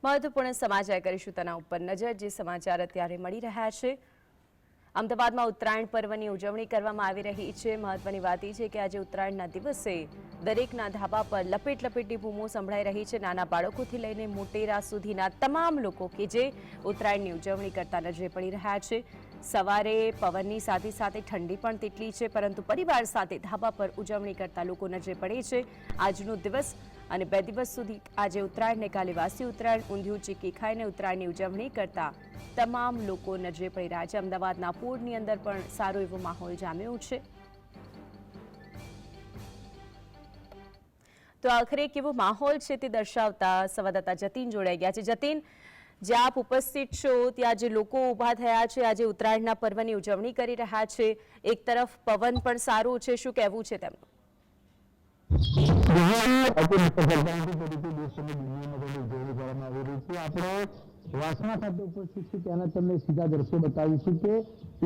મહત્વપૂર્ણ સમાચાર કરીશું તેના ઉપર નજર। જે સમાચાર અત્યારે મળી રહ્યા છે, અમદાવાદમાં ઉત્તરાયણ પર્વની ઉજવણી કરવામાં આવી રહી છે। મહત્વની વાત એ છે કે આજે ઉત્તરાયણના દિવસે દરેકના ધાબા પર લપેટ લપેટની બૂમો સંભળાઈ રહી છે। નાના બાળકોથી લઈને મોટેરા સુધીના તમામ લોકો કે જે ઉત્તરાયણની ઉજવણી કરતા નજરે પડી રહ્યા છે। સવારે પવનની સાથે સાથે ઠંડી પણ તેટલી છે, પરંતુ પરિવાર સાથે ધાબા પર ઉજવણી કરતા લોકો નજરે પડે છે। આજનો દિવસ અને 2 દિવસ સુધી આજે ઉત્તરાયણ ને કાલે વાસી ઉત્તરાયણ ઊંધિયું ચીકી ખાઈને ઉત્તરાયણની ઉજવણી કરતા તમામ લોકો નજરે પડી રહ્યા છે। અમદાવાદના પોળની અંદર પણ સારો એવો માહોલ જામ્યો છે। તો આખરે કેવો માહોલ છે તે દર્શાવતા સંવાદદાતા જતીન જોડાઈ ગયા છે। જતીન, જે આપ ઉપસ્થિત છો ત્યાં જે લોકો ઊભા થયા છે, આજે ઉત્તરાયણના પર્વની ઉજવણી કરી રહ્યા છે, એક તરફ પવન પણ સારો છે, શું કહેવું છે તેમનું? વાસણા ખાતે ઉપસ્થિત છે ત્યાંના તમને સીધા દ્રશ્યો બતાવીશું કે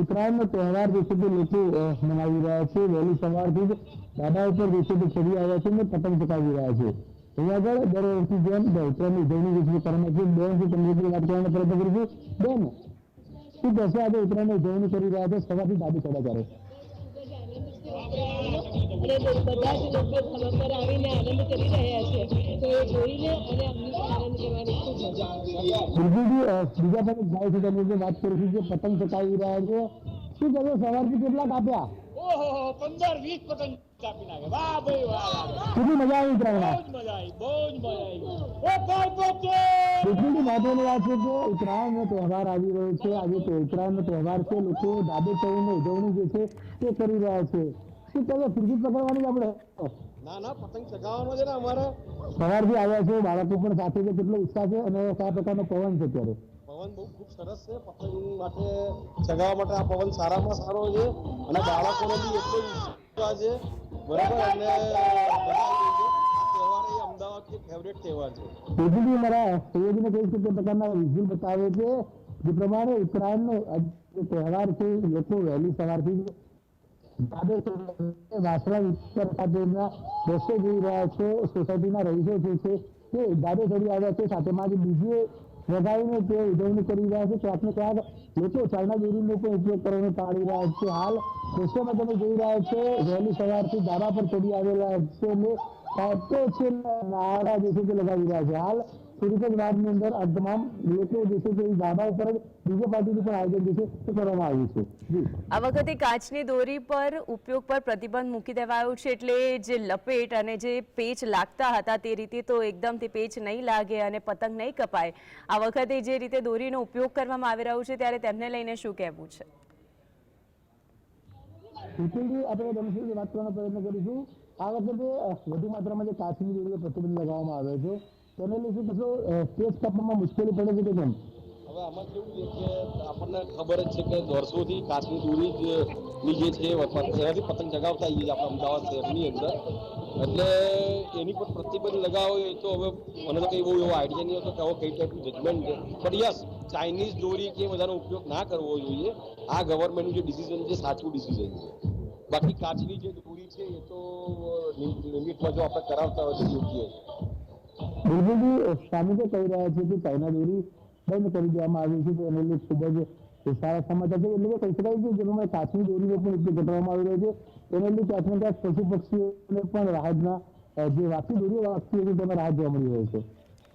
ઉત્તરાયણનો તહેવાર જે છે તે લોકો મનાવી રહ્યા છે। વહેલી સવારથી જ ધાબા ઉપર જે છે તે ચડી આવ્યા છે અને પતંગ ચગાવી રહ્યા છે। અહીંયા આગળ દર વર્ષની જેમ ઉત્તરાયણની ઉજવણી જે છે કરવામાં છે। બેન થી તમને વાત કરવાનો પ્રયત્ન કરીશું। બેન, શું કહેશો, આજે ઉત્તરાયણની ઉજવણી કરી રહ્યા છે, સવારથી ધાબે ચડ્યા ત્યારે? બધા જ લોકો ધાબા પર આવીને આનંદ કરી રહ્યા છે, તો એ જોઈને અને અમને પણ આનંદ કરવાની ખૂબ મજા આવે છે। બીજા પણ એક ભાઈ છે તેની વાત કરીશું જે પતંગ ચગાવી રહ્યા છે। શું કહ્યું, સવારથી કેટલા કાપ્યા? ઓહો 15-20 પતંગ કાપી નાખે। વાહ ભાઈ વાહ, કેટલી મજા આવી ઉત્તરાયણમાં? બહુ જ મજા આવી। એટલી મહત્વની વાત છે કે ઉત્તરાયણનો તહેવાર આવી રહ્યો છે। આજે તો ઉત્તરાયણનો તહેવાર છે, લોકો ધાબે ચડીને ઉજવણી જે છે તે કરી રહ્યા છે। શું કહ્યું, ફિરકી પકડવાની આપણે? ના પતંગ ચગાવવાનો છે ને અમારે। સવારથી આવ્યા છે, બાળકો પણ સાથે છે, કેટલો ઉત્સાહ છે અને કયા પ્રકારનો પવન છે અત્યારે? પવન બહુ ખૂબ સરસ છે। પતંગ માટે ચગાવવા માટે આ પવન સારામાં સારો છે અને બાળકોને બી એટલો ઉત્સાહ છે, બરાબર। અને આ તહેવાર એ અમદાવાદની ફેવરેટ તહેવાર છે। તેથી મારા સૈયદને કહીશ કે પ્રકારના વિઝ્યુઅલ બતાવે છે જે પ્રમાણે ઉત્તરાયણનો તહેવાર છે, લોકો વહેલી સવારથી વાસણા વિસ્તાર ખાતેના દ્રશ્યો જોઈ રહ્યા છે। સોસાયટીના રહીશો જે છે તે ધાબે ચડી આવ્યા છે, સાથેમાં બીજી વગાડીને તે ઉજવણી કરી રહ્યા છે। ક્યાંક ને ક્યાંક લોકો ચાલના દોરીનો પણ ઉપયોગ કરવાનું ટાળી રહ્યા છે। હાલ દ્રશ્યોમાં તમે જોઈ રહ્યા છો, વહેલી સવારથી ધાબા પર ચડી આવેલા છે અને નારા જે છે તે લગાવી રહ્યા છે। હાલ થોડીક જ વારની અંદર આ તમામ લોકો જે છે તે ધાબા ઉપર ડીજે પાર્ટીનું પણ આયોજન જે છે તે કરવામાં આવ્યું છે। આ વખતે કાચની દોરી પર ઉપયોગ પર પ્રતિબંધ મૂકી દેવાયો છે, એટલે જે લપેટ અને જે પેચ લાગતા હતા તે રીતે તો એકદમ તે પેચ નહીં લાગે અને પતંગ નહીં કપાય। આ વખતે જે રીતે દોરીનો ઉપયોગ કરવામાં આવી રહ્યો છે ત્યારે તેમને લઈને શું કહેવું છે? આપણે બનશે વાત કરવાનો પ્રયત્ન કરીશું। આ વખતે વધુ માત્રામાં જે કાચની દોરીનો પ્રતિબંધ લગાવવામાં આવ્યો છે તેને લઈને કશો પેચ કાપવામાં મુશ્કેલી પડે છે કે કેમ? હવે આમાં કેવું છે કે આપણને ખબર જ છે કે વર્ષોથી કાચની દોરી જે છે એનાથી પતંગ ચગાવતા આવીએ છીએ આપણે અમદાવાદ શહેરની અંદર, એટલે એની પર પ્રતિબંધ લગાવો એ તો હવે મને તો કંઈ બહુ એવો આઈડિયા નહીં હતો કે આવો કઈ ટાઈપનું જજમેન્ટ છે। બટ યસ, ચાઇનીઝ દોરી કે બધાનો ઉપયોગ ના કરવો જોઈએ। આ ગવર્મેન્ટનું જે ડિસિઝન છે સાચું ડિસિઝન છે। બાકી કાચની જે દોરી છે એ તો લિમિટમાં જો આપણે કરાવતા હોય તો યોગ્ય છે। બિલકુલ, સ્થાનિકો કહી રહ્યા છે કે ચાઇના દોરી બંધ કરી દેવામાં આવી છે, તો એને લઈ ખૂબ જ સારા સમાચાર છે। એટલે કે કહી શકાય કે જેમાં કાચની દોરીનો પણ ઉપયોગ ઘટાડવામાં આવી રહ્યો છે, તેને લઈ ક્યાંક ને ક્યાંક પશુ પક્ષીઓને પણ રાહતના જે વાસી દોરીઓ વાગતી હતી તેમાં રાહત જોવા મળી રહી છે।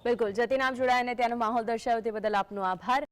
બિલકુલ, જતીન આપ જોડાયા અને ત્યાંનો માહોલ દર્શાવ્યો તે બદલ આપનો આભાર।